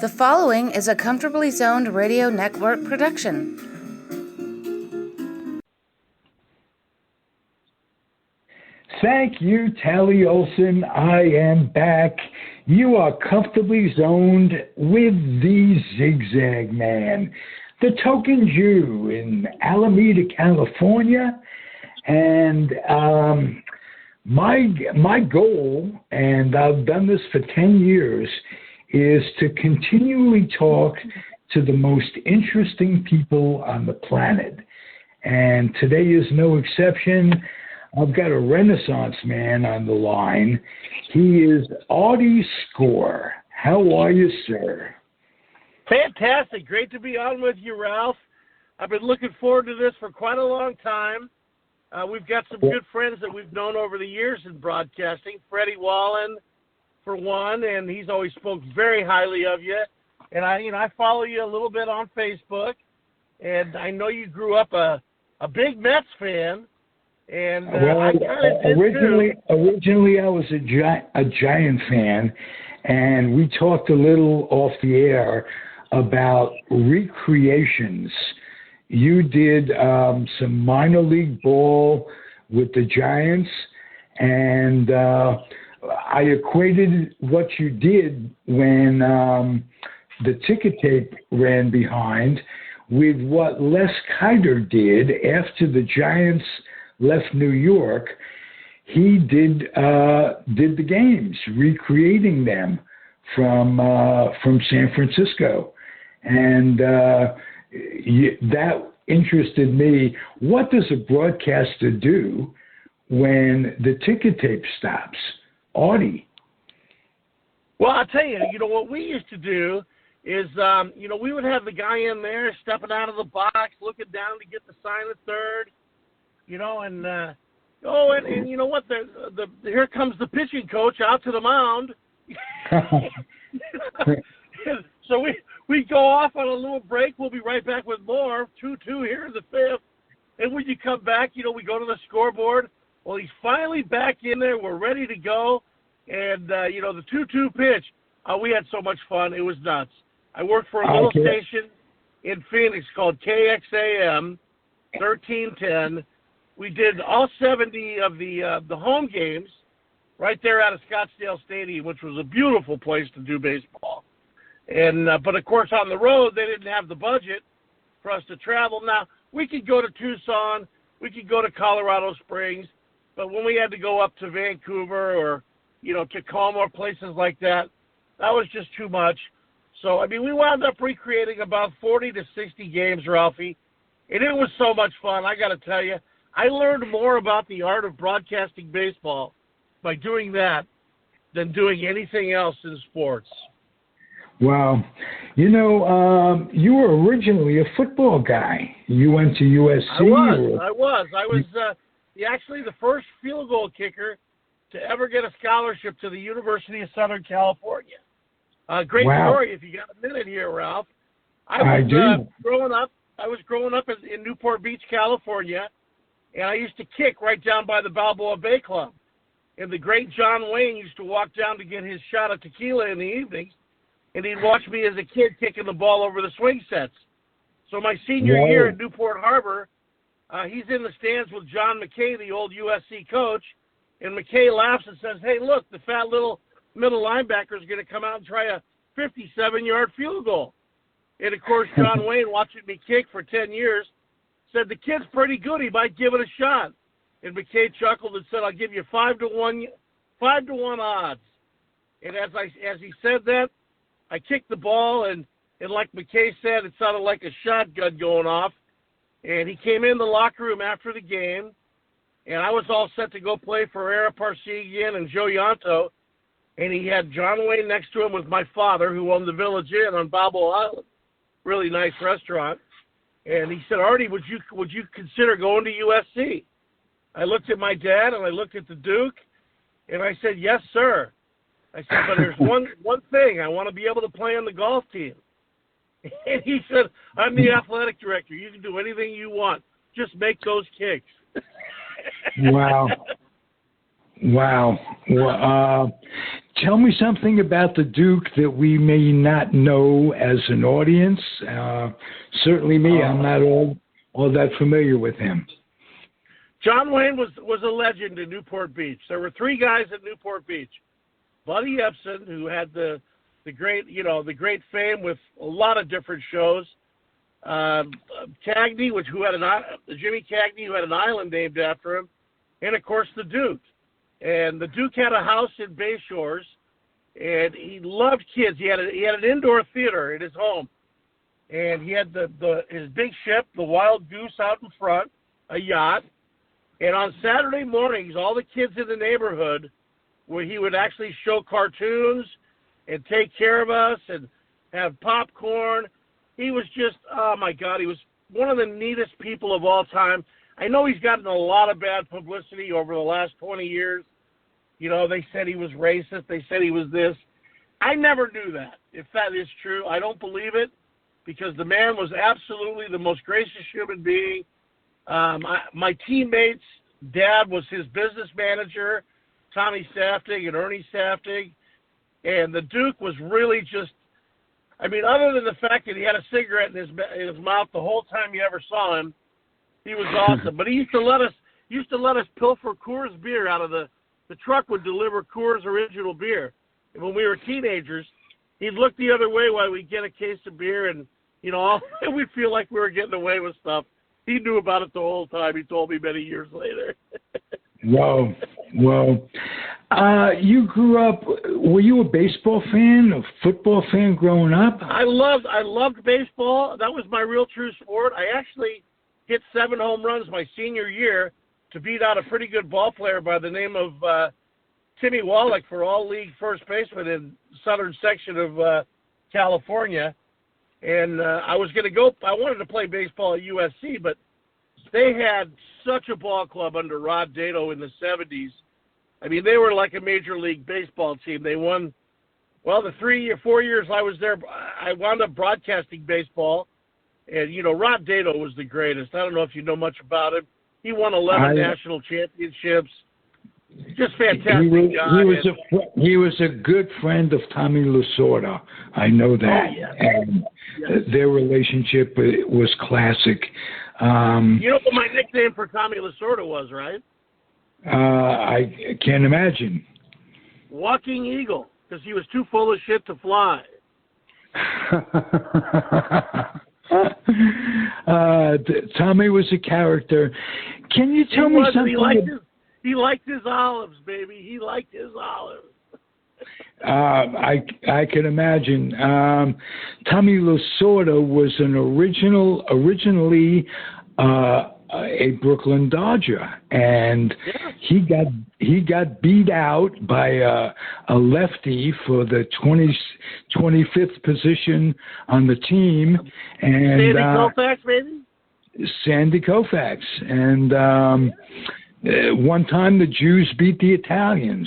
The following is a Comfortably Zoned Radio Network production. Thank you, Tally Olson. I am back. You are comfortably zoned with the Zigzag Man, the Tokin Jew in Alameda, California. And my goal, and I've done this for 10 years, is to continually talk to the most interesting people on the planet. And today is no exception. I've got a Renaissance man on the line. He is Artie Score. How are you, sir? Fantastic. Great to be on with you, Ralph. I've been looking forward to this for quite a long time. We've got some good friends that we've known over the years in broadcasting. Freddie Wallen, for one, and he's always spoke very highly of you. And I follow you a little bit on Facebook, and I know you grew up a big Mets fan. And I originally I was a Giant fan, and we talked a little off the air about recreations. You did some minor league ball with the Giants, and I equated what you did when the ticker tape ran behind with what Les Kiter did after the Giants left New York. He did the games, recreating them from San Francisco, and that interested me. What does a broadcaster do when the ticker tape stops? Artie. Well, I'll tell you, what we used to do is, we would have the guy in there stepping out of the box, looking down to get the sign at third, and you know what? Here comes the pitching coach out to the mound. So we go off on a little break. We'll be right back with more. 2-2 here in the fifth. And when you come back, we go to the scoreboard. Well, he's finally back in there. We're ready to go. And, the 2-2 pitch, we had so much fun. It was nuts. I worked for a little station in Phoenix called KXAM 1310. We did all 70 of the home games right there out of Scottsdale Stadium, which was a beautiful place to do baseball. And but, of course, on the road, they didn't have the budget for us to travel. Now, we could go to Tucson. We could go to Colorado Springs. But when we had to go up to Vancouver or, Tacoma or places like that, that was just too much. So, we wound up recreating about 40 to 60 games, Ralphie. And it was so much fun, I got to tell you. I learned more about the art of broadcasting baseball by doing that than doing anything else in sports. Wow. You were originally a football guy. You went to USC. I was actually the first field goal kicker to ever get a scholarship to the University of Southern California. Great story if you got a minute here, Ralph. I was growing up in Newport Beach, California, and I used to kick right down by the Balboa Bay Club. And the great John Wayne used to walk down to get his shot of tequila in the evenings, and he'd watch me as a kid kicking the ball over the swing sets. So my senior year at Newport Harbor, he's in the stands with John McKay, the old USC coach, and McKay laughs and says, "Hey, look, the fat little middle linebacker is going to come out and try a 57-yard field goal." And, of course, John Wayne, watching me kick for 10 years, said, "The kid's pretty good. He might give it a shot." And McKay chuckled and said, "I'll give you 5-1 odds." And as he said that, I kicked the ball, and like McKay said, it sounded like a shotgun going off. And he came in the locker room after the game, and I was all set to go play for Ara Parsegian and Joe Yanto. And he had John Wayne next to him with my father, who owned the Village Inn on Balboa Island. Really nice restaurant. And he said, "Artie, would you consider going to USC?" I looked at my dad, and I looked at the Duke, and I said, "Yes, sir." I said, "But there's one thing. I want to be able to play on the golf team." And he said, "I'm the athletic director. You can do anything you want. Just make those kicks." Wow. Wow. Well, tell me something about the Duke that we may not know as an audience. Certainly me, I'm not all that familiar with him. John Wayne was a legend in Newport Beach. There were three guys at Newport Beach. Buddy Epson, who had the great fame with a lot of different shows. Cagney, Jimmy Cagney, who had an island named after him, and of course the Duke. And the Duke had a house in Bay Shores, and he loved kids. He had an indoor theater in his home, and he had his big ship, the Wild Goose, out in front, a yacht. And on Saturday mornings, all the kids in the neighborhood, where he would actually show cartoons and take care of us and have popcorn. He was just, oh my God, he was one of the neatest people of all time. I know he's gotten a lot of bad publicity over the last 20 years. They said he was racist. They said he was this. I never knew that. If that is true, I don't believe it, because the man was absolutely the most gracious human being. My teammates' dad was his business manager, Tommy Saftig and Ernie Saftig. And the Duke was really just, other than the fact that he had a cigarette in his mouth the whole time you ever saw him, he was awesome. But he used to let us pilfer Coors beer out of the truck would deliver Coors Original beer. And when we were teenagers, he'd look the other way while we'd get a case of beer, and we'd feel like we were getting away with stuff. He knew about it the whole time. He told me many years later. Whoa. You grew up, were you a baseball fan, a football fan growing up? I loved baseball. That was my real true sport. I actually hit 7 home runs my senior year to beat out a pretty good ball player by the name of Timmy Wallach for all-league first baseman in southern section of California. And I wanted to play baseball at USC, but they had such a ball club under Rod Dato in the 70s. They were like a major league baseball team. They won, the 3 or 4 years I was there, I wound up broadcasting baseball. And, Rod Dato was the greatest. I don't know if you know much about him. He won 11 national championships. Just fantastic guy. He was a good friend of Tommy Lasorda. I know that. Oh, yeah. And their relationship was classic. You know what my nickname for Tommy Lasorda was, right? I can't imagine. Walking Eagle, because he was too full of shit to fly. Tommy was a character. Can you tell me something? He liked his olives, baby. He liked his olives. I can imagine. Tommy Lasorda was originally a Brooklyn Dodger, and he got beat out by a lefty for the 25th position on the team. And Sandy Koufax, baby? Sandy Koufax. And one time the Jews beat the Italians.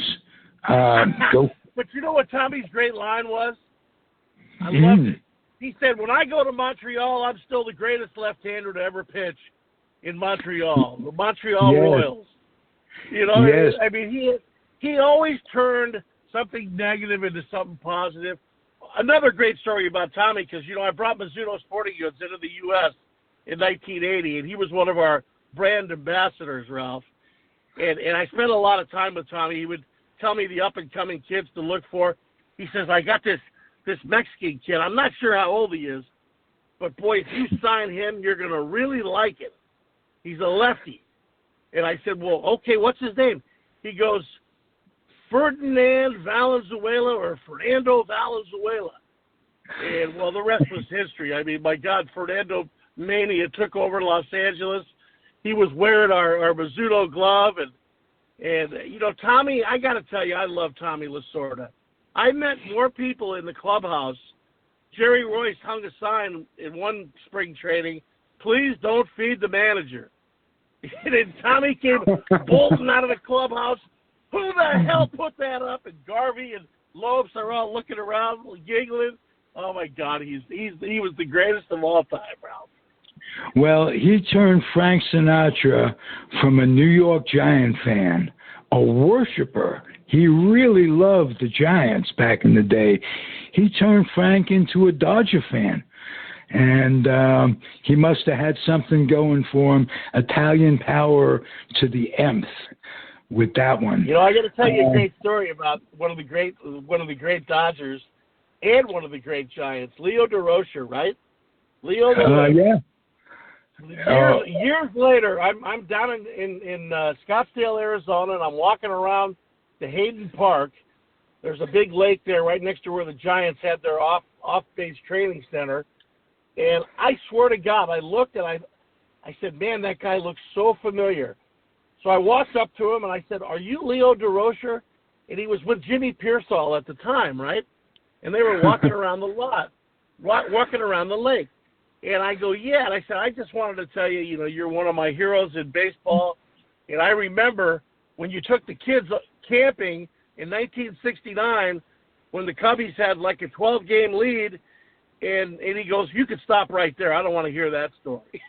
But you know what Tommy's great line was? I loved it. He said, when I go to Montreal, I'm still the greatest left-hander to ever pitch in Montreal, the Montreal Royals. Yes. He always turned something negative into something positive. Another great story about Tommy, because, I brought Mizuno Sporting Goods into the U.S. in 1980, and he was one of our brand ambassadors, Ralph. And I spent a lot of time with Tommy. He would tell me the up-and-coming kids to look for. He says, I got this Mexican kid. I'm not sure how old he is, but, boy, if you sign him, you're going to really like him. He's a lefty. And I said, well, okay, what's his name? He goes, Ferdinand Valenzuela or Fernando Valenzuela. And, well, the rest was history. My God, Fernando Mania took over Los Angeles. He was wearing our Mizuno glove. And Tommy, I got to tell you, I love Tommy Lasorda. I met more people in the clubhouse. Jerry Royce hung a sign in one spring training, please don't feed the manager. And then Tommy came bolting out of the clubhouse. Who the hell put that up? And Garvey and Lopes are all looking around, giggling. Oh, my God, he was the greatest of all time, Ralph. Well, he turned Frank Sinatra from a New York Giant fan a worshiper. He really loved the Giants back in the day. He turned Frank into a Dodger fan. And he must have had something going for him, Italian power to the nth with that one. You know, I got to tell you a great story about one of the great Dodgers and one of the great Giants, Leo DeRocher, right? Leo. Yeah. Years later, I'm down in Scottsdale, Arizona, and I'm walking around the Hayden Park. There's a big lake there right next to where the Giants had their off-base training center. And I swear to God, I looked and I said, man, that guy looks so familiar. So I walked up to him and I said, are you Leo DeRocher? And he was with Jimmy Pearsall at the time, right? And they were walking around the lot, walking around the lake. And I go, yeah. And I said, I just wanted to tell you, you know, you're one of my heroes in baseball. And I remember when you took the kids camping in 1969 when the Cubbies had like a 12-game lead. And he goes, you could stop right there. I don't want to hear that story.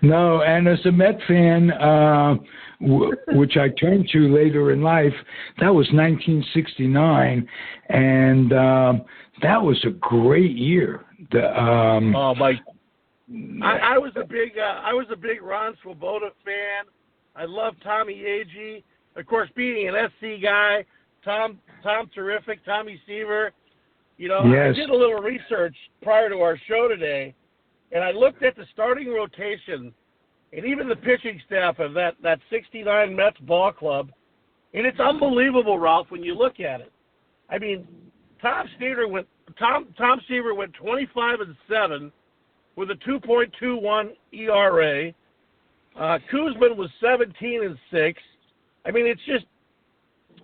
No, and as a Met fan, which I turned to later in life, that was 1969, and that was a great year. I was a big Ron Swoboda fan. I loved Tommy Agee. Of course, being an SC guy, Tom Terrific, Tommy Seaver. You know, yes. I did a little research prior to our show today, and I looked at the starting rotation and even the pitching staff of that 69 Mets ball club, and it's unbelievable, Ralph, when you look at it. I mean, Tom Seaver went 25-7 with a 2.21 ERA. Kuzman was 17-6. I mean, it's just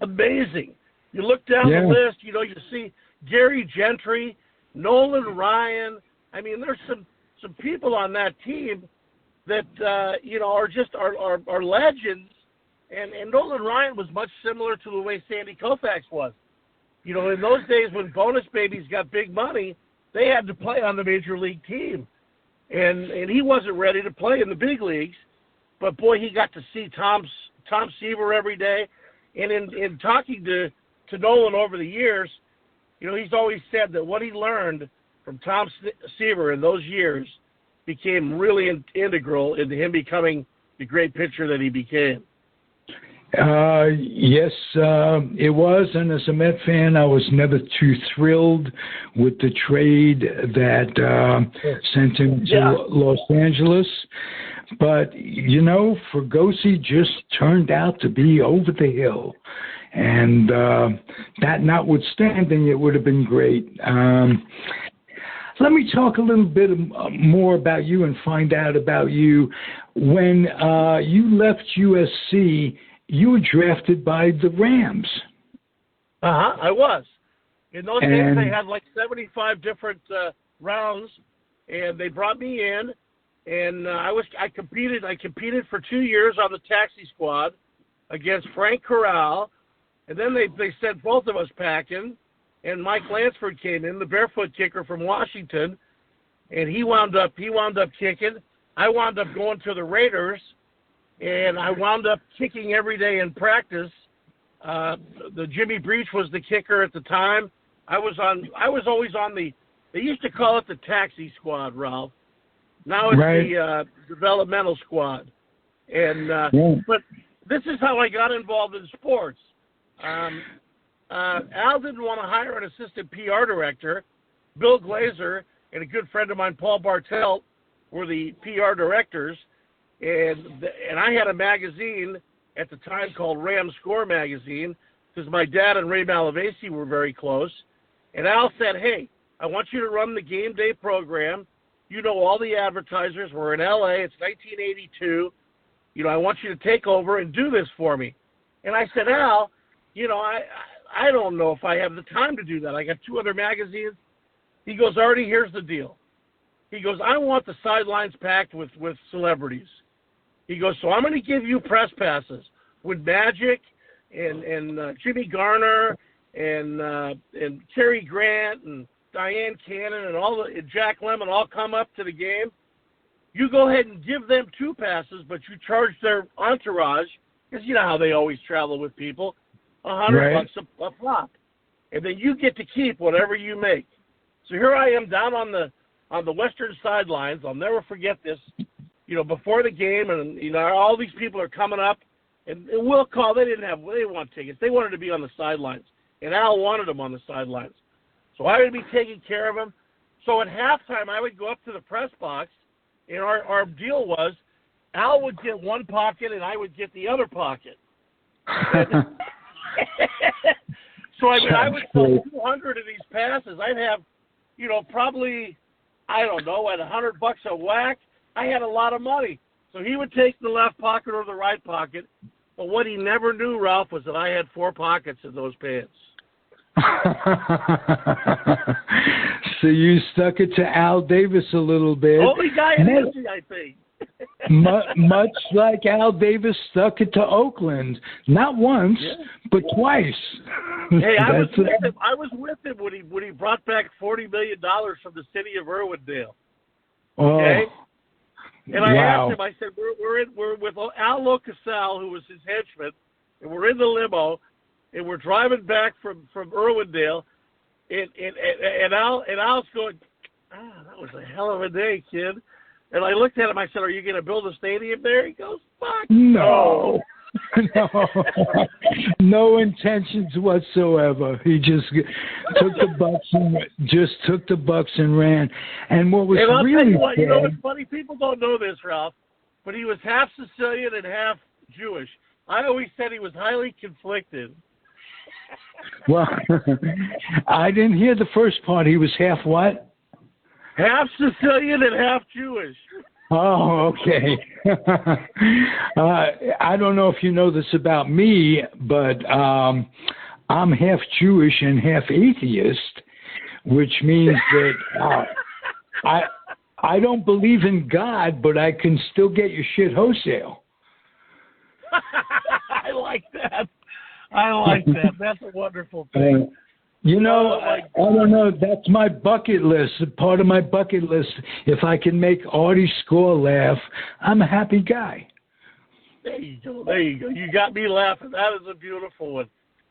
amazing. You look down the list, you know, you see Gary Gentry, Nolan Ryan. I mean, there's some people on that team that you know are just are legends. And Nolan Ryan was much similar to the way Sandy Koufax was. You know, in those days when bonus babies got big money, they had to play on the major league team, and he wasn't ready to play in the big leagues. But boy, he got to see Tom Seaver every day, and in talking to Nolan over the years, you know, he's always said that what he learned from Tom Seaver in those years became really integral into him becoming the great pitcher that he became. Yes, it was. And as a Met fan, I was never too thrilled with the trade that sent him to Los Angeles. But, you know, Fregosi just turned out to be over the hill. And that notwithstanding, it would have been great. Let me talk a little bit more about you and find out about you. When you left USC, you were drafted by the Rams. I was. In those days, they had like 75 different rounds, and they brought me in, and I competed for 2 years on the taxi squad against Frank Corral, and then they sent both of us packing, and Mike Lansford came in, the barefoot kicker from Washington, and he wound up kicking. I wound up going to the Raiders, and I wound up kicking every day in practice. The Jimmy Breach was the kicker at the time. I was always on the. They used to call it the taxi squad, Ralph. Now it's the developmental squad. And but this is how I got involved in sports. Al didn't want to hire an assistant PR director. Bill Glazer and a good friend of mine, Paul Bartelt, were the PR directors. And I had a magazine at the time called Ram Score magazine because my dad and Ray Malavasi were very close. And Al said, hey, I want you to run the game day program. You know all the advertisers. We're in L.A. It's 1982. You know, I want you to take over and do this for me. And I said, Al, you know, I don't know if I have the time to do that. I got 2 other magazines. He goes, Artie, here's the deal. He goes, I want the sidelines packed with celebrities. He goes, so I'm going to give you press passes with Magic and Jimmy Garner and Cary Grant and Diane Cannon and Jack Lemmon all come up to the game. you go ahead and give them 2 passes, but you charge their entourage, because you know how they always travel with people, $100 a pop. And then you get to keep whatever you make. So here I am down on the western sidelines. I'll never forget this. Before the game, and all these people are coming up, and we'll call. They didn't want tickets. They wanted to be on the sidelines, and Al wanted them on the sidelines. So I would be taking care of them. So at halftime, I would go up to the press box, and our deal was Al would get one pocket, and I would get the other pocket. So I would sell 200 of these passes. I'd have, probably, I don't know, at $100 a whack. I had a lot of money. So he would take the left pocket or the right pocket. But what he never knew, Ralph, was that I had 4 pockets in those pants. So you stuck it to Al Davis a little bit. Only guy in history, I think. Much like Al Davis stuck it to Oakland, not once, but twice. Hey, I was with him when he brought back $40 million from the city of Irwindale. Okay, and I asked him. I said, "We're with Al Locasal, who was his henchman, and we're in the limo, and we're driving back from Irwindale, and Al's going, that was a hell of a day, kid." And I looked at him. I said, "Are you going to build a stadium there?" He goes, "Fuck no." No intentions whatsoever. He just took the bucks and ran. And what was really what, it's funny. People don't know this, Ralph, but he was half Sicilian and half Jewish. I always said he was highly conflicted. Well, I didn't hear the first part. He was half what? Half Sicilian and half Jewish. Oh, okay. I don't know if you know this about me, but I'm half Jewish and half atheist, which means that I don't believe in God, but I can still get your shit wholesale. I like that. That's a wonderful thing. I don't know. That's my bucket list. Part of my bucket list. If I can make Artie Score laugh, I'm a happy guy. There you go. You got me laughing. That is a beautiful one.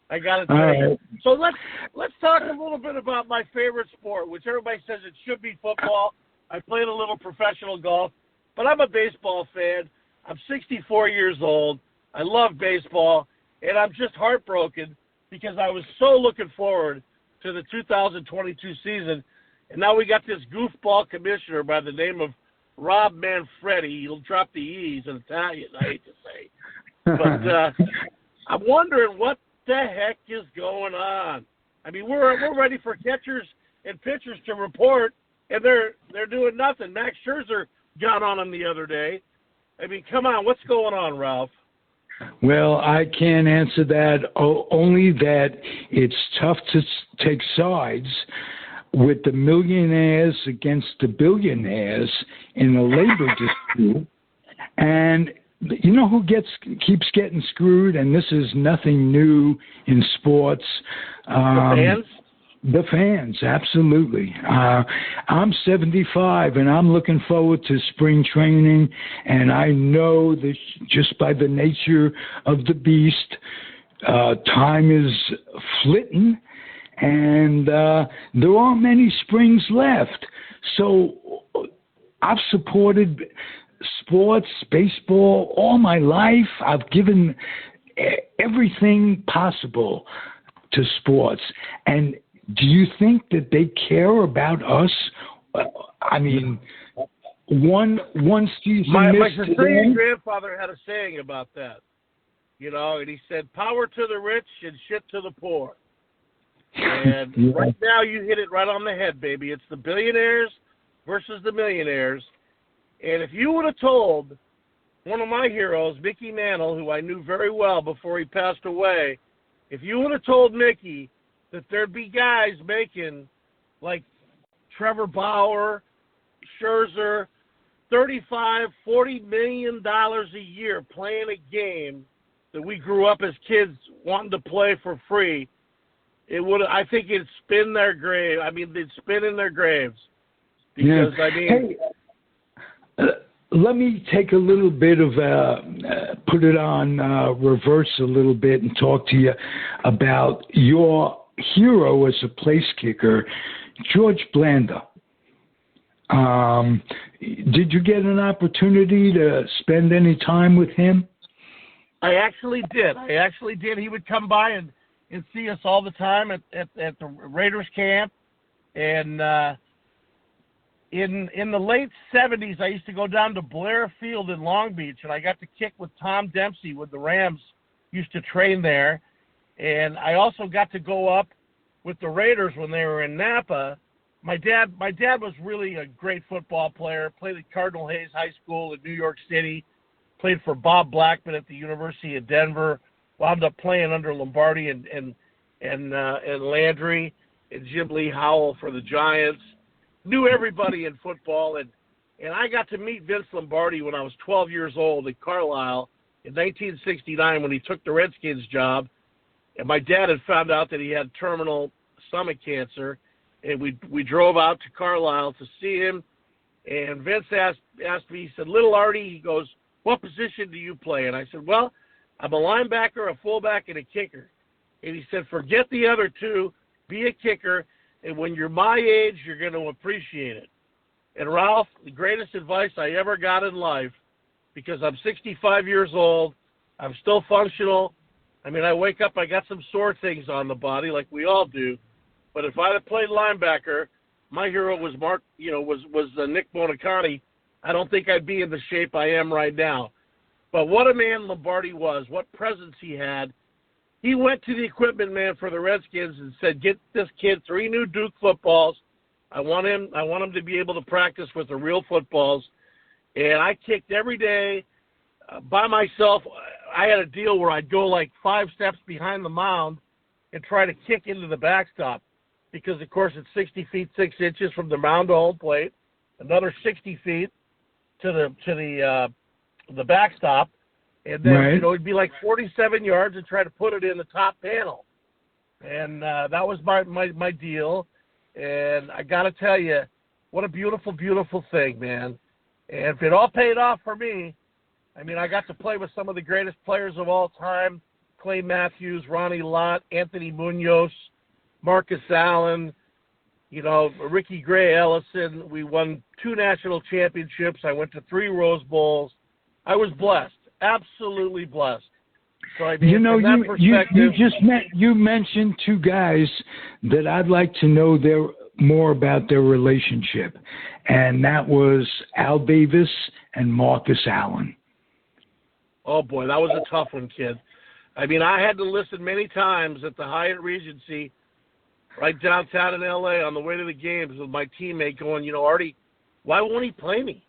I got to tell you. So let's talk a little bit about my favorite sport, which everybody says it should be football. I played a little professional golf, but I'm a baseball fan. I'm 64 years old. I love baseball, and I'm just heartbroken because I was so looking forward to the 2022 season, and now we got this goofball commissioner by the name of Rob Manfredi. He'll drop the E's in Italian, I hate to say. But I'm wondering what the heck is going on. I mean, we're ready for catchers and pitchers to report, and they're doing nothing. Max Scherzer got on them the other day. I mean, come on, what's going on, Ralph? Well, I can't answer that, only that it's tough to take sides with the millionaires against the billionaires in a labor dispute. And you know who keeps getting screwed? And this is nothing new in sports. The fans? The fans, absolutely. I'm 75, and I'm looking forward to spring training, and I know that just by the nature of the beast, time is flitting, and there aren't many springs left. So I've supported sports, baseball, all my life. I've given everything possible to sports, and do you think that they care about us? I mean, one season. My Sicilian grandfather had a saying about that, and he said, "Power to the rich and shit to the poor." And right now, you hit it right on the head, baby. It's the billionaires versus the millionaires. And if you would have told one of my heroes, Mickey Mantle, who I knew very well before he passed away, if you would have told Mickey that there'd be guys making, like Trevor Bauer, Scherzer, $35, $40 million a year playing a game that we grew up as kids wanting to play for free, I think it'd spin their grave. I mean, they'd spin in their graves. Because, let me take a little bit of put it on reverse a little bit and talk to you about your hero as a place kicker, George Blanda. Did you get an opportunity to spend any time with him? I actually did. He would come by and see us all the time at the Raiders camp. And in the late 70s, I used to go down to Blair Field in Long Beach, and I got to kick with Tom Dempsey with the Rams. Used to train there. And I also got to go up with the Raiders when they were in Napa. My dad was really a great football player, played at Cardinal Hayes High School in New York City, played for Bob Blackman at the University of Denver, wound up playing under Lombardi and Landry and Jim Lee Howell for the Giants. Knew everybody in football, and I got to meet Vince Lombardi when I was 12 years old at Carlisle in 1969 when he took the Redskins job. And my dad had found out that he had terminal stomach cancer, and we drove out to Carlisle to see him. And Vince asked me, he said, "Little Artie," he goes, "what position do you play?" And I said, "Well, I'm a linebacker, a fullback, and a kicker." And he said, "Forget the other two, be a kicker, and when you're my age, you're going to appreciate it." And Ralph, the greatest advice I ever got in life, because I'm 65 years old, I'm still functional. I mean, I wake up, I got some sore things on the body, like we all do. But if I'd have played linebacker, my hero was Nick Bonacani. I don't think I'd be in the shape I am right now. But what a man Lombardi was, what presence he had. He went to the equipment man for the Redskins and said, "Get this kid 3 new Duke footballs. I want him to be able to practice with the real footballs." And I kicked every day by myself. I had a deal where I'd go like 5 steps behind the mound and try to kick into the backstop. Because, of course, it's 60 feet 6 inches from the mound to home plate, another 60 feet to the backstop, and then right. It'd be like 47 yards and try to put it in the top panel, and that was my deal. And I got to tell you, what a beautiful, beautiful thing, man. And if it all paid off for me, I mean, I got to play with some of the greatest players of all time: Clay Matthews, Ronnie Lott, Anthony Munoz, Marcus Allen, Ricky Gray Ellison. We won 2 national championships. I went to 3 Rose Bowls. I was blessed, absolutely blessed. So I mean, you mentioned 2 guys that I'd like to know more about their relationship, and that was Al Davis and Marcus Allen. Oh boy, that was a tough one, kid. I mean, I had to listen many times at the Hyatt Regency right downtown in L.A. on the way to the games with my teammate going, "Artie, why won't he play me?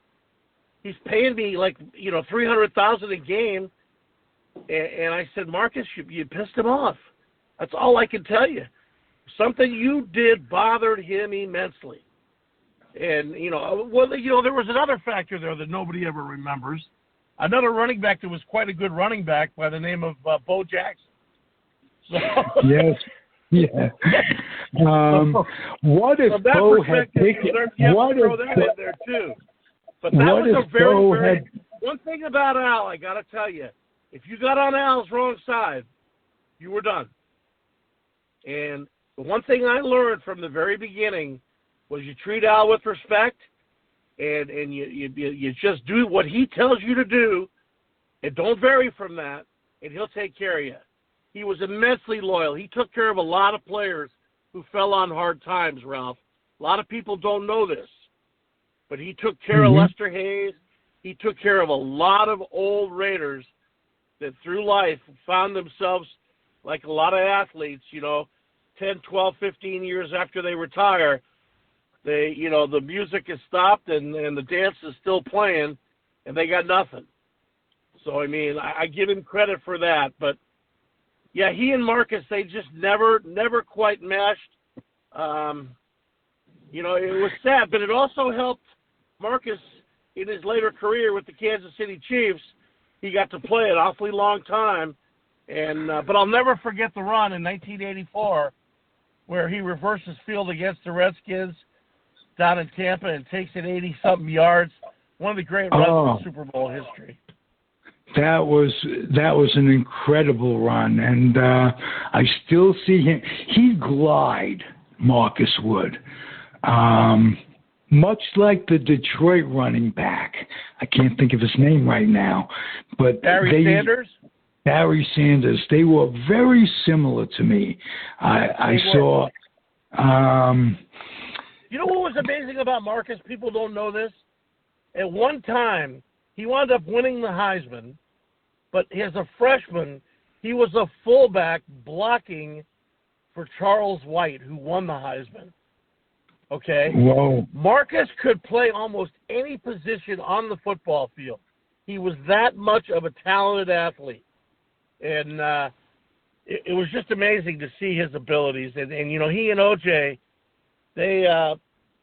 He's paying me like, $300,000 a game." And I said, "Marcus, you pissed him off. That's all I can tell you. Something you did bothered him immensely." And, there was another factor there that nobody ever remembers. Another running back that was quite a good running back by the name of Bo Jackson. So, yes. Yeah. What if Bo had taken? What if that in there too? But that was a very one thing about Al. I got to tell you, if you got on Al's wrong side, you were done. And the one thing I learned from the very beginning was you treat Al with respect, and you just do what he tells you to do, and don't vary from that, and he'll take care of you. He was immensely loyal. He took care of a lot of players who fell on hard times, Ralph. A lot of people don't know this. But he took care of Lester Hayes. He took care of a lot of old Raiders that through life found themselves, like a lot of athletes, 10, 12, 15 years after they retire, the music is stopped and the dance is still playing, and they got nothing. So, I mean, I give him credit for that. But, yeah, he and Marcus, they just never quite meshed. It was sad, but it also helped Marcus in his later career with the Kansas City Chiefs. He got to play an awfully long time. But I'll never forget the run in 1984 where he reverses field against the Redskins down in Tampa and takes it 80-something yards. One of the great runs in Super Bowl history. That was an incredible run, and I still see him. He'd glide, Marcus would, much like the Detroit running back. I can't think of his name right now, but Barry Sanders. Barry Sanders. They were very similar to me. I saw. You know what was amazing about Marcus? People don't know this. At one time, he wound up winning the Heisman, but as a freshman, he was a fullback blocking for Charles White, who won the Heisman. Okay? Whoa. Marcus could play almost any position on the football field. He was that much of a talented athlete. And it was just amazing to see his abilities. And you know, he and OJ, they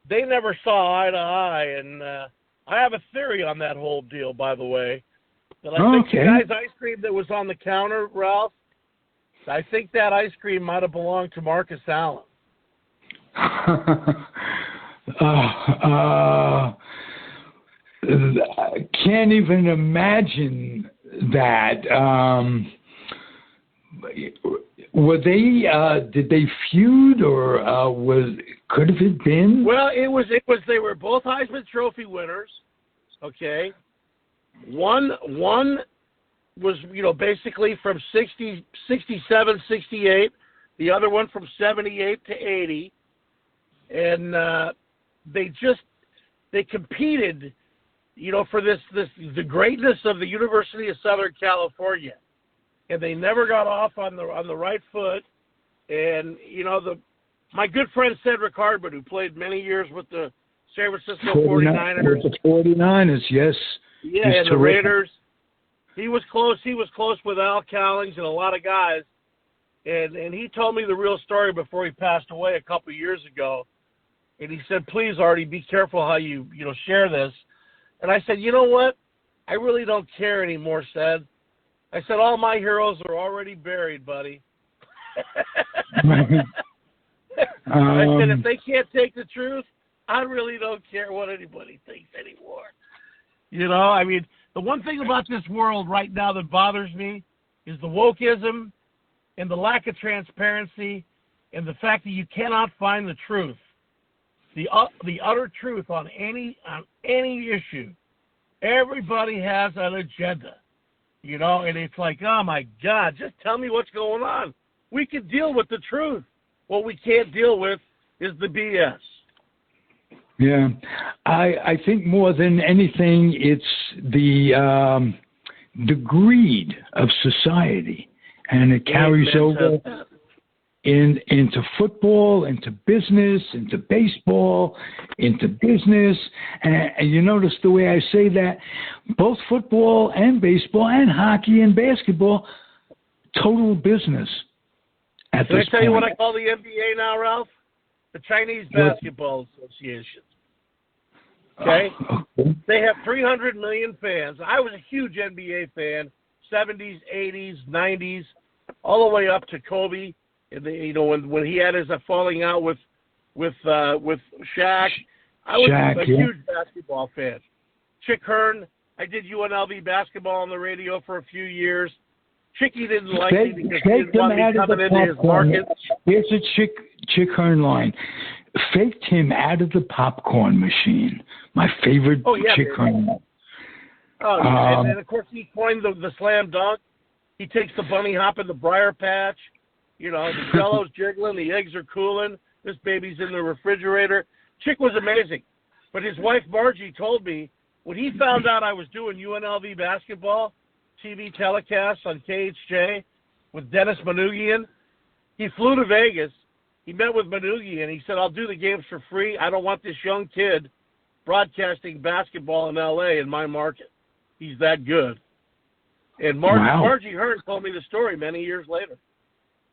never saw eye to eye. And I have a theory on that whole deal, by the way. That I think the guy's ice cream that was on the counter, Ralph, I think that ice cream might have belonged to Marcus Allen. Can't even imagine that. Were they? Did they feud, or could have it been? Well, it was. They were both Heisman Trophy winners. Okay, one was, you know, basically from 67, 68. The other one from 78 to 80, and they competed, you know, for the greatness of the University of Southern California. And they never got off on the right foot. And, you know, my good friend Cedric Hardman, who played many years with the San Francisco 49ers. With the 49ers, yes. Yeah, and the Raiders. He was close with Al Cowlings and a lot of guys. And he told me the real story before he passed away a couple of years ago. And he said, please, Artie, be careful how you share this. And I said, you know what? I really don't care anymore, Ced. I said, all my heroes are already buried, buddy. I said, if they can't take the truth, I really don't care what anybody thinks anymore. You know, I mean, the one thing about this world right now that bothers me is the wokeism and the lack of transparency and the fact that you cannot find the truth, the utter truth on any issue. Everybody has an agenda. You know, and it's like, oh, my God, just tell me what's going on. We can deal with the truth. What we can't deal with is the BS. Yeah. I think more than anything, it's the greed of society. And it carries over into football, into business, into baseball, into business. And you notice the way I say that, both football and baseball and hockey and basketball, total business at this point. Can I tell you what I call the NBA now, Ralph? The Chinese Basketball Association. Okay? They have 300 million fans. I was a huge NBA fan, 70s, 80s, 90s, all the way up to Kobe. You know, when he had his falling out with Shaq, I was a huge basketball fan. Chick Hearn, I did UNLV basketball on the radio for a few years. Chicky didn't like me because he didn't want me coming into his market. Here's a Chick Hearn line. Faked him out of the popcorn machine. My favorite Chick Hearn. Oh, yeah. And then, of course, he coined the slam dunk. He takes the bunny hop in the briar patch. You know, the jello's jiggling, the eggs are cooling, this baby's in the refrigerator. Chick was amazing. But his wife, Margie, told me when he found out I was doing UNLV basketball, TV telecasts on KHJ with Dennis Manoogian, he flew to Vegas. He met with Manoogian. He said, I'll do the games for free. I don't want this young kid broadcasting basketball in L.A. in my market. He's that good. And Margie Hearn told me the story many years later.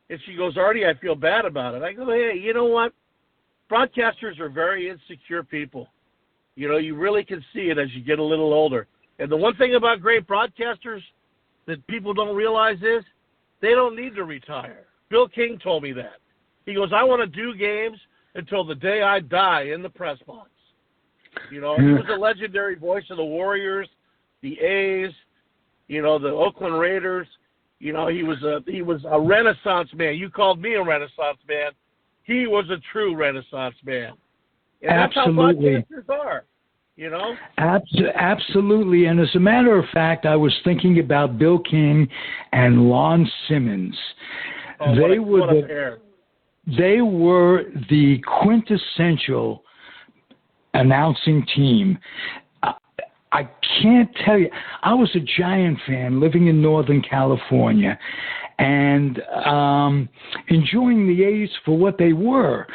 And she goes, Artie, I feel bad about it. I go, hey, you know what? Broadcasters are very insecure people. You know, you really can see it as you get a little older. And the one thing about great broadcasters that people don't realize is they don't need to retire. Bill King told me that. He goes, I want to do games until the day I die in the press box. You know, he was a legendary voice of the Warriors, the A's, you know, the Oakland Raiders. You know, he was a Renaissance man. You called me a Renaissance man. He was a true Renaissance man. And Absolutely. That's how podcasters are, you know? Absolutely. And as a matter of fact, I was thinking about Bill King and Lon Simmons. Oh, They what a pair. They were the quintessential announcing team. I can't tell you. I was a Giant fan living in Northern California and enjoying the A's for what they were.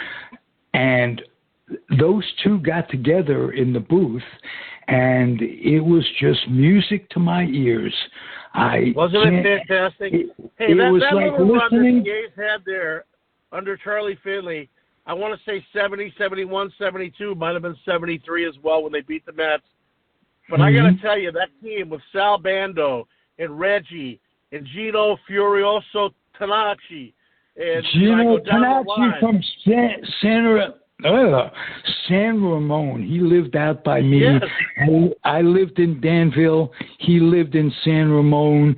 And those two got together in the booth, and it was just music to my ears. Wasn't it fantastic? Hey, that like little run listening. that the A's had there under Charlie Finley, I want to say 70, 71, 72, might have been 73 as well when they beat the Mets. But I got to tell you, that team with Sal Bando and Reggie and Gino Furioso Tanacci and Gino Tanacci from San Ramon. He lived out by me. Yes. I lived in Danville. He lived in San Ramon.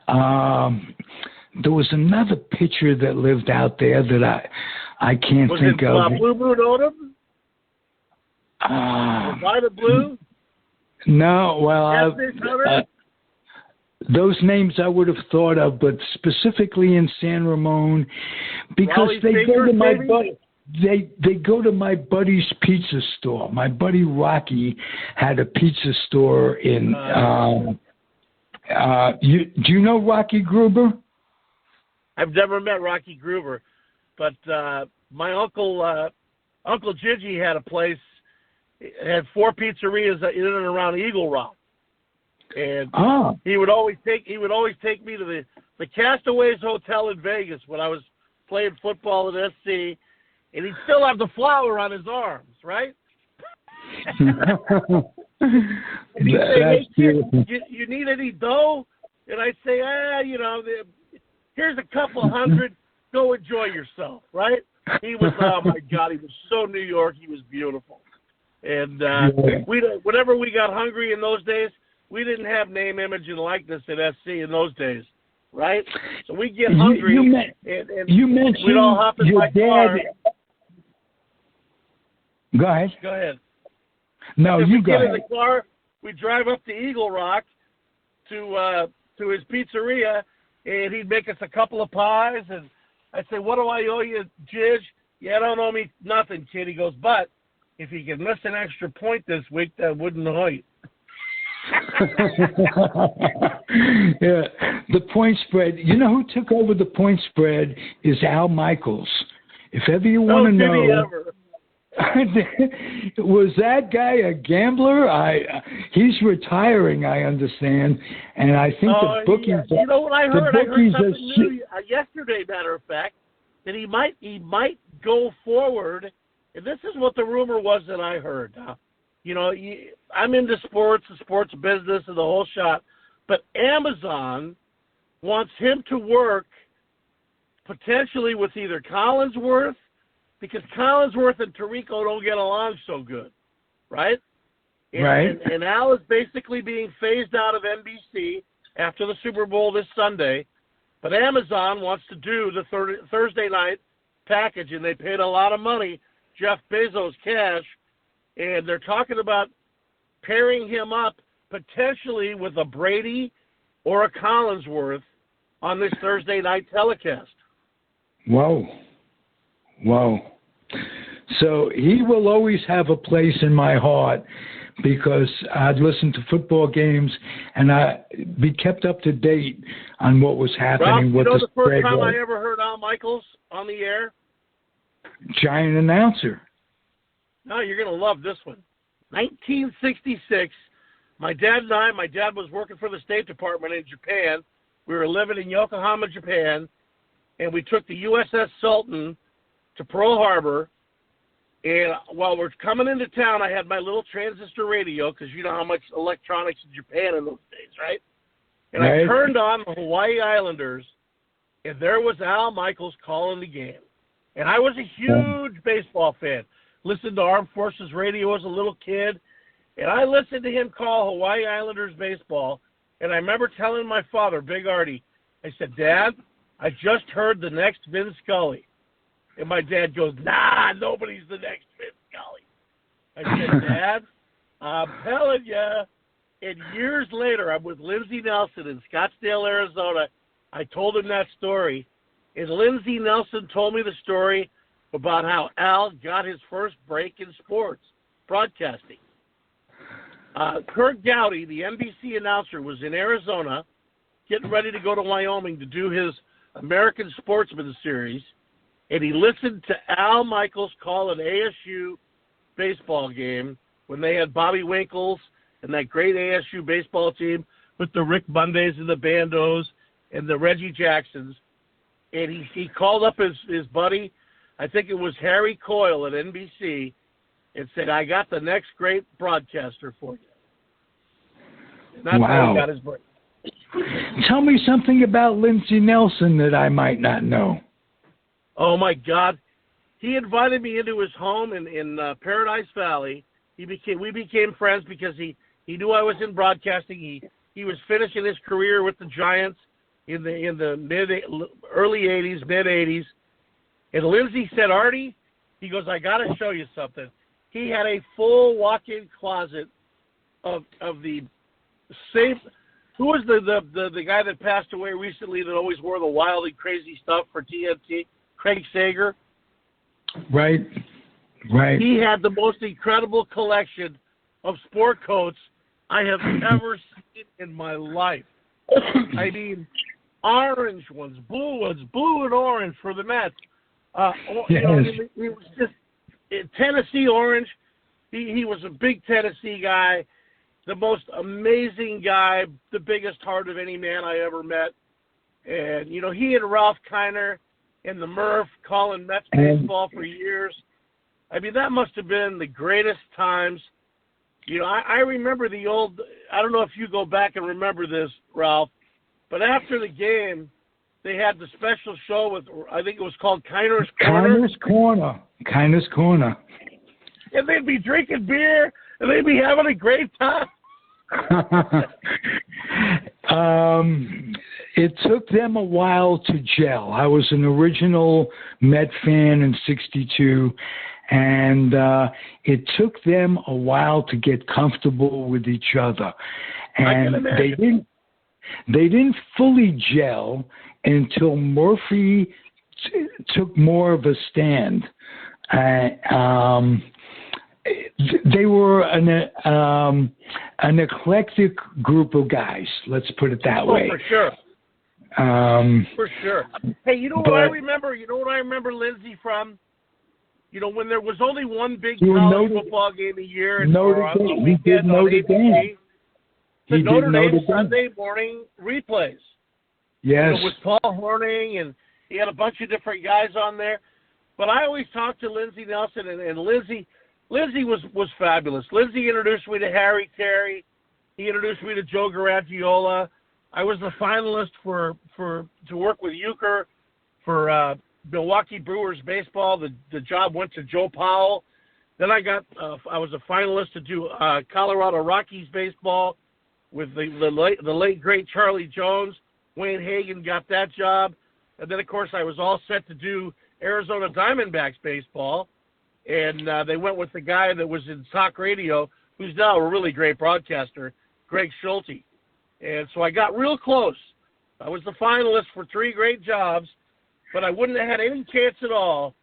There was another pitcher that lived out there that I can't think of. Was it Blue Blue Odom? Vita Blue? No, well, those names I would have thought of, but specifically in San Ramon, because Raleigh's they go to my maybe? buddy. They go to my buddy's pizza store. My buddy Rocky had a pizza store in. Do you know Rocky Gruber? I've never met Rocky Gruber, but my uncle Gigi had a place. It had 4 pizzerias in and around Eagle Rock, and he would always take me to the Castaways Hotel in Vegas when I was playing football at SC, and he'd still have the flower on his arms, right? And he'd say, "Hey kid, you need any dough?" And I'd say, here's a couple hundred. Go enjoy yourself, right? He was, oh my God, he was so New York. He was beautiful. And whenever we got hungry in those days, we didn't have name, image, and likeness at SC in those days, right? So we'd get hungry, you mentioned we'd all hop in your my car. Go ahead. Go ahead. No, you go get ahead. in the car, we'd drive up to Eagle Rock to his pizzeria, and he'd make us a couple of pies, and I'd say, "What do I owe you, Jidge?" "Yeah, don't owe me nothing, kid." He goes, "But if you can miss an extra point this week, that wouldn't hurt." Yeah, the point spread. You know who took over the point spread is Al Michaels. If ever you want to know, was that guy a gambler? He's retiring, I understand, and I think the bookies. Yeah. You know what I heard? I heard something new yesterday. Matter of fact, that he might go forward. And this is what the rumor was that I heard. I'm into sports, the sports business, and the whole shot. But Amazon wants him to work potentially with either Collinsworth, because Collinsworth and Tyko don't get along so good, right? And Al is basically being phased out of NBC after the Super Bowl this Sunday. But Amazon wants to do the Thursday night package, and they paid a lot of money, Jeff Bezos cash, and they're talking about pairing him up potentially with a Brady or a Collinsworth on this Thursday night telecast. Whoa. So he will always have a place in my heart, because I'd listen to football games and I'd be kept up to date on what was happening. Ralph, the first time I ever heard Al Michaels on the air? Giant announcer. No, you're going to love this one. 1966, my dad was working for the State Department in Japan. We were living in Yokohama, Japan, and we took the USS Sultan to Pearl Harbor. And while we're coming into town, I had my little transistor radio, because you know how much electronics in Japan in those days, right? And I turned on the Hawaii Islanders, and there was Al Michaels calling the game. And I was a huge baseball fan. Listened to Armed Forces Radio as a little kid. And I listened to him call Hawaii Islanders baseball, and I remember telling my father, Big Artie, I said, Dad, I just heard the next Vin Scully. And my dad goes, nah, nobody's the next Vin Scully. I said, Dad, I'm telling you. And years later, I'm with Lindsey Nelson in Scottsdale, Arizona. I told him that story. And Lindsey Nelson told me the story about how Al got his first break in sports broadcasting. Kurt Gowdy, the NBC announcer, was in Arizona getting ready to go to Wyoming to do his American Sportsman series, and he listened to Al Michaels call an ASU baseball game when they had Bobby Winkles and that great ASU baseball team with the Rick Mondays and the Bandos and the Reggie Jacksons. And he called up his buddy, I think it was Harry Coyle at NBC, and said, I got the next great broadcaster for you. And that's how he got his break. Tell me something about Lindsey Nelson that I might not know. Oh, my God. He invited me into his home in Paradise Valley. We became friends because he knew I was in broadcasting. He was finishing his career with the Giants in the early 80s, mid 80s. And Lindsey said, Artie, he goes, I got to show you something. He had a full walk-in closet of the same. Who was the guy that passed away recently that always wore the wild and crazy stuff for TNT? Craig Sager. Right. He had the most incredible collection of sport coats I have ever seen in my life. I mean, orange ones, blue and orange for the Mets. Yes. He was just Tennessee orange. He was a big Tennessee guy, the most amazing guy, the biggest heart of any man I ever met. And, he and Ralph Kiner and the Murph calling Mets baseball for years. I mean, that must have been the greatest times. I remember the old, I don't know if you go back and remember this, Ralph, but after the game, they had the special show with, I think it was called Kiner's Corner. Kiner's Corner. And they'd be drinking beer, and they'd be having a great time. It took them a while to gel. I was an original Met fan in '62, and it took them a while to get comfortable with each other. And they didn't fully gel until Murphy took more of a stand. They were an eclectic group of guys. Let's put it that way. For sure. For sure. Hey, you know what I remember? You know what I remember Lindsey from? When there was only one big college football game a year, and Notre Dame. The Notre Dame Sunday morning replays. Yes. With Paul Hornung, and he had a bunch of different guys on there. But I always talked to Lindsey Nelson, and Lindsey was fabulous. Lindsey introduced me to Harry Carey. He introduced me to Joe Garagiola. I was the finalist to work with Euchre for Milwaukee Brewers baseball. The job went to Joe Powell. Then I was a finalist to do Colorado Rockies baseball with the late great Charlie Jones. Wayne Hagan got that job. And then, of course, I was all set to do Arizona Diamondbacks baseball. And they went with the guy that was in talk radio, who's now a really great broadcaster, Greg Schulte. And so I got real close. I was the finalist for 3 great jobs, but I wouldn't have had any chance at all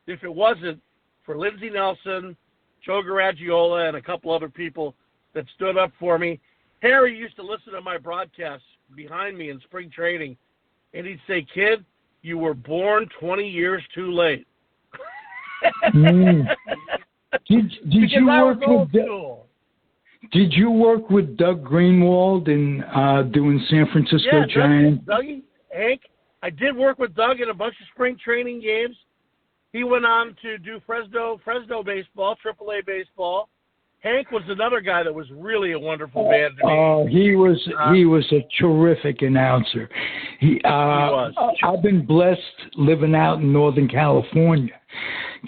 if it wasn't for Lindsey Nelson, Joe Garagiola, and a couple other people that stood up for me. Harry used to listen to my broadcasts behind me in spring training, and he'd say, "Kid, you were born 20 years too late." Did you work with Doug Greenwald in doing San Francisco Giants? Dougie, Hank, I did work with Doug in a bunch of spring training games. He went on to do Fresno baseball, AAA baseball. Hank was another guy that was really a wonderful man to me. Oh, he was a terrific announcer. He was. I've been blessed living out in Northern California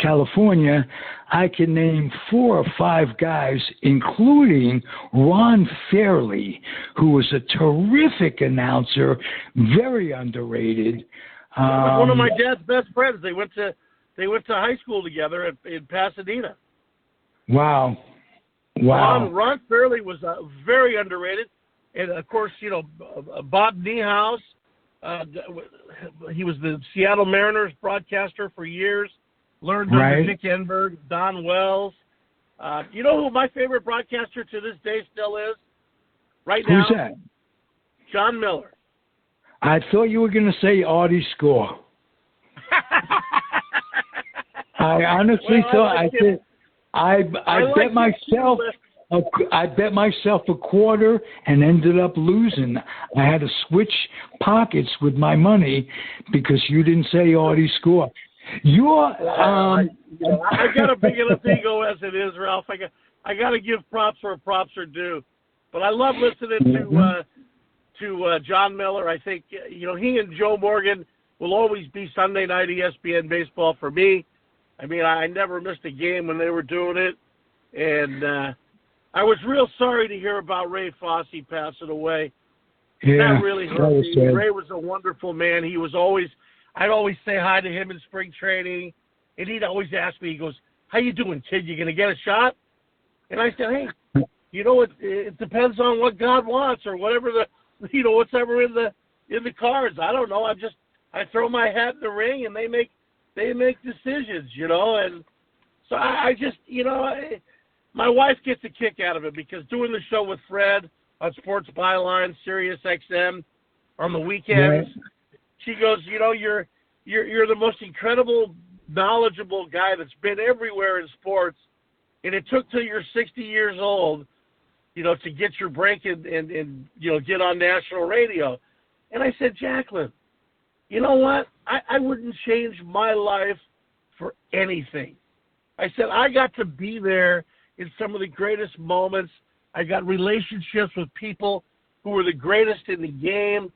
California, I can name 4 or 5 guys, including Ron Fairley, who was a terrific announcer, very underrated. He was one of my dad's best friends. They went to high school together in Pasadena. Wow. Ron Fairley was very underrated. And, of course, Bob Niehaus, he was the Seattle Mariners broadcaster for years, learned under Dick Enberg, Don Wells. You know who my favorite broadcaster to this day still is? Right now? Who's that? John Miller. I thought you were going to say Artie Score. I honestly thought I bet myself a quarter and ended up losing. I had to switch pockets with my money because you didn't say Artie Score. I got a big enough ego as it is, Ralph. I got to give props where props are due. But I love listening to John Miller. I think he and Joe Morgan will always be Sunday night ESPN baseball for me. I mean, I never missed a game when they were doing it, and I was real sorry to hear about Ray Fosse passing away. Yeah, that really hurt me. Ray was a wonderful man. I'd always say hi to him in spring training, and he'd always ask me, he goes, "How you doing, kid? You going to get a shot?" And I said, "Hey, it depends on what God wants or whatever what's ever in the cards. I don't know. I throw my hat in the ring, and they make decisions, and so I just, my wife gets a kick out of it because doing the show with Fred on Sports Byline, Sirius XM on the weekends, she goes, you're the most incredible, knowledgeable guy that's been everywhere in sports, and it took till you're 60 years old, to get your break and get on national radio. And I said, Jacqueline, you know what? I wouldn't change my life for anything. I said, I got to be there in some of the greatest moments. I got relationships with people who were the greatest in the game.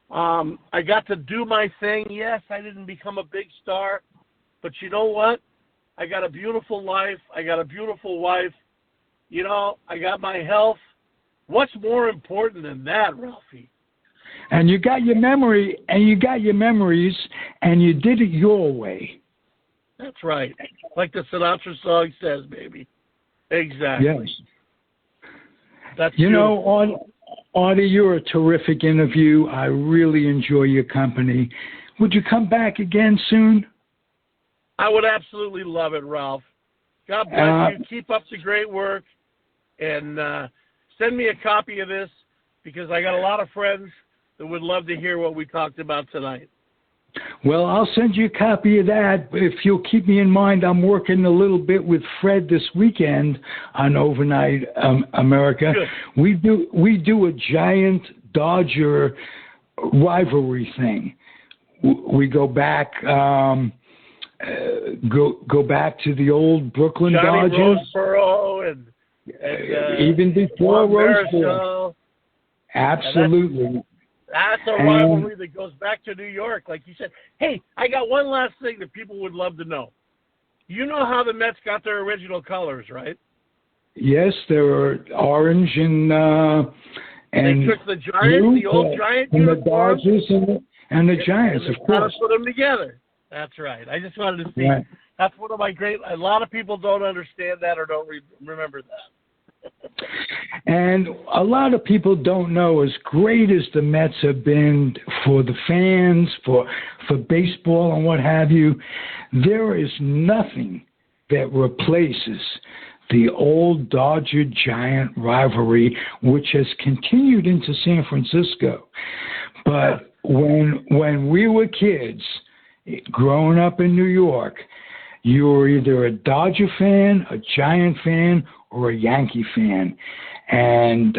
I got to do my thing. Yes, I didn't become a big star, but you know what? I got a beautiful life. I got a beautiful wife. I got my health. What's more important than that, Ralphie? And you got your memory, and you got your memories, and you did it your way. That's right. Like the Sinatra song says, baby. Exactly. Yes. That's Artie, you're a terrific interview. I really enjoy your company. Would you come back again soon? I would absolutely love it, Ralph. God bless you. Keep up the great work. And send me a copy of this because I got a lot of friends that would love to hear what we talked about tonight. Well, I'll send you a copy of that. If you'll keep me in mind, I'm working a little bit with Fred this weekend on Overnight America. Good. We do a Giant Dodger rivalry thing. We go back go back to the old Brooklyn Johnny Dodgers. Roseboro and even before Roseboro. Absolutely. That's a rivalry that goes back to New York, like you said. Hey, I got one last thing that people would love to know. You know how the Mets got their original colors, right? Yes, there were orange and they took the Giants, blue, the old Giant and uniforms, the Dodgers and the Giants, of course. Put them together. That's right. I just wanted to see. Right. That's one of my great. A lot of people don't understand that or don't remember that. And a lot of people don't know, as great as the Mets have been for the fans, for baseball and what have you, there is nothing that replaces the old Dodger-Giant rivalry, which has continued into San Francisco. But when we were kids, growing up in New York, you were either a Dodger fan, a Giant fan, or a Yankee fan. And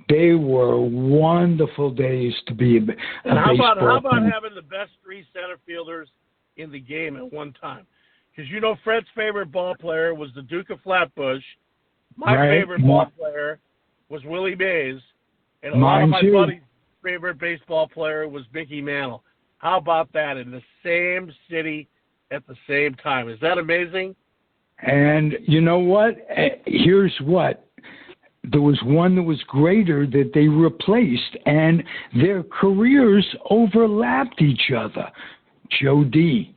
they were wonderful days to be a how baseball about fan. having the best 3 center fielders in the game at one time? Because Fred's favorite ball player was the Duke of Flatbush. My favorite ball player was Willie Mays. And a lot of my buddies' favorite baseball player was Mickey Mantle. How about that in the same city at the same time. Is that amazing? And you know what? Here's what. There was one that was greater that they replaced, and their careers overlapped each other. Joe D.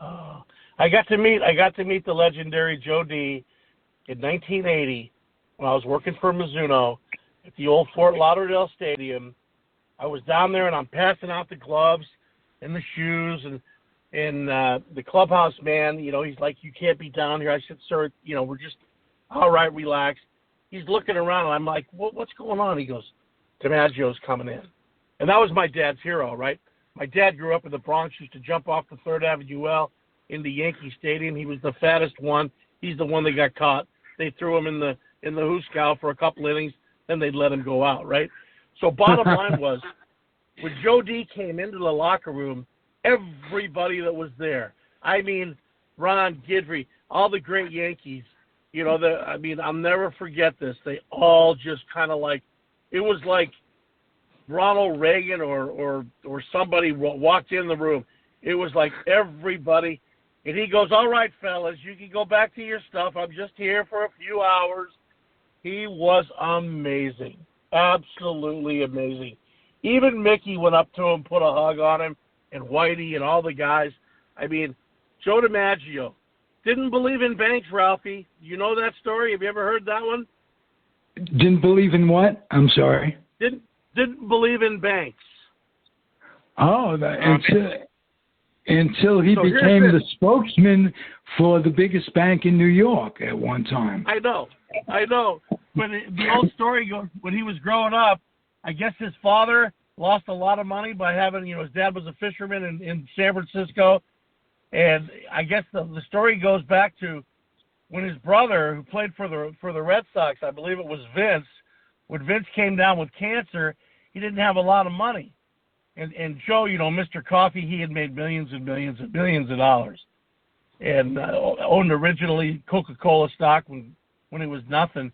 Oh, I got to meet the legendary Joe D. in 1980 when I was working for Mizuno at the old Fort Lauderdale Stadium. I was down there, and I'm passing out the gloves and the shoes, and the clubhouse man, he's like, "You can't be down here." I said, "Sir, we're just all right, relax." He's looking around, and I'm like, "What's going on?" He goes, "DiMaggio's coming in." And that was my dad's hero, right? My dad grew up in the Bronx, used to jump off the 3rd Avenue L into Yankee Stadium. He was the fattest one. He's the one that got caught. They threw him in the hoosegow for a couple innings, then they'd let him go out, right? So bottom line was, when Joe D came into the locker room, everybody that was there, I mean, Ron Guidry, all the great Yankees, I'll never forget this. They all just kind of it was like Ronald Reagan or somebody walked in the room. It was like everybody. And he goes, "All right, fellas, you can go back to your stuff. I'm just here for a few hours." He was amazing. Absolutely amazing. Even Mickey went up to him, put a hug on him, and Whitey and all the guys. I mean, Joe DiMaggio didn't believe in banks, Ralphie. You know that story? Have you ever heard that one? Didn't believe in what? I'm sorry. Didn't believe in banks. Oh, until he became the spokesman for the biggest bank in New York at one time. I know. But the old story goes, when he was growing up, I guess his father lost a lot of money by having, his dad was a fisherman in San Francisco. And I guess the story goes back to when his brother, who played for the Red Sox, I believe it was Vince, when Vince came down with cancer, he didn't have a lot of money. And Joe, Mr. Coffee, he had made millions and millions and millions of dollars. And owned originally Coca-Cola stock when it was nothing.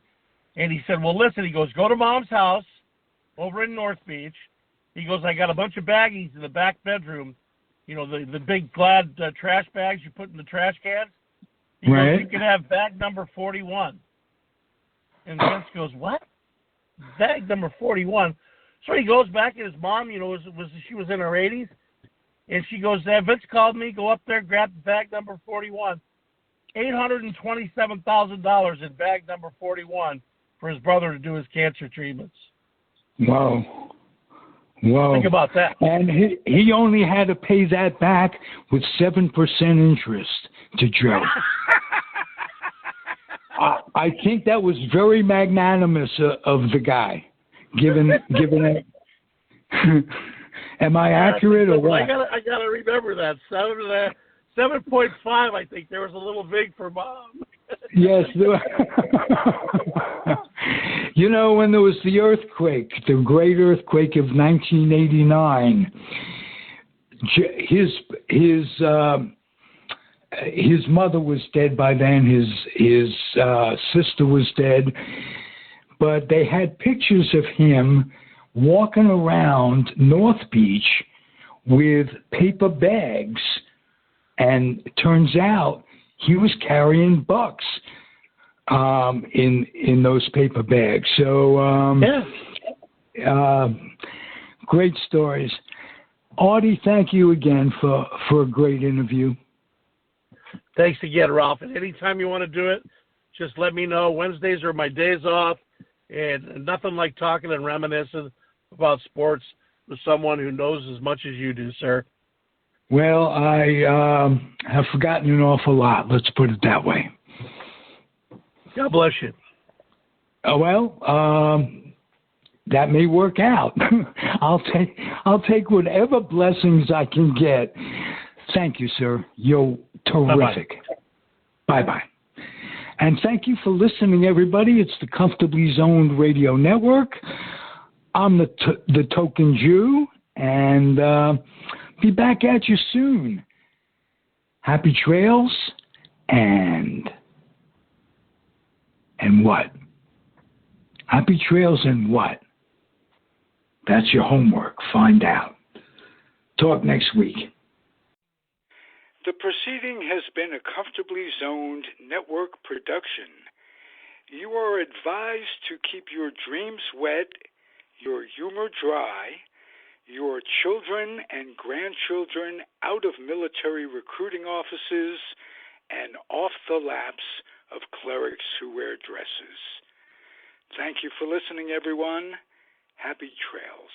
And he said, "Well, listen," he goes, "go to Mom's house over in North Beach." He goes, "I got a bunch of baggies in the back bedroom, the big Glad trash bags you put in the trash cans." He goes, "You can have bag number 41. And Vince goes, "What? Bag number 41? So he goes back, and his mom, she was in her 80s, and she goes, "Vince called me, go up there, grab bag number 41. $827,000 in bag number 41 for his brother to do his cancer treatments. Whoa. Think about that. And he only had to pay that back with 7% interest to Joe. I think that was very magnanimous of the guy, given it. Am I accurate or what? I gotta remember that 7.5. I think there was a little big for Mom. Yes. When there was the earthquake, the great earthquake of 1989, his mother was dead by then. His sister was dead, but they had pictures of him walking around North Beach with paper bags, and it turns out he was carrying bucks in those paper bags. So great stories. Artie, thank you again for a great interview. Thanks again, Ralph. And anytime you want to do it, just let me know. Wednesdays are my days off, and nothing like talking and reminiscing about sports with someone who knows as much as you do, sir. Well, I have forgotten an awful lot. Let's put it that way. God bless you. That may work out. I'll take whatever blessings I can get. Thank you, sir. You're terrific. Bye-bye. And thank you for listening, everybody. It's the Comfortably Zoned Radio Network. I'm the Tokin Jew, and be back at you soon. Happy trails, and what? Happy trails and what? That's your homework. Find out. Talk next week. The proceeding has been a Comfortably Zoned network production. You are advised to keep your dreams wet, your humor dry, your children and grandchildren out of military recruiting offices, and off the laps of clerics who wear dresses. Thank you for listening, everyone. Happy trails.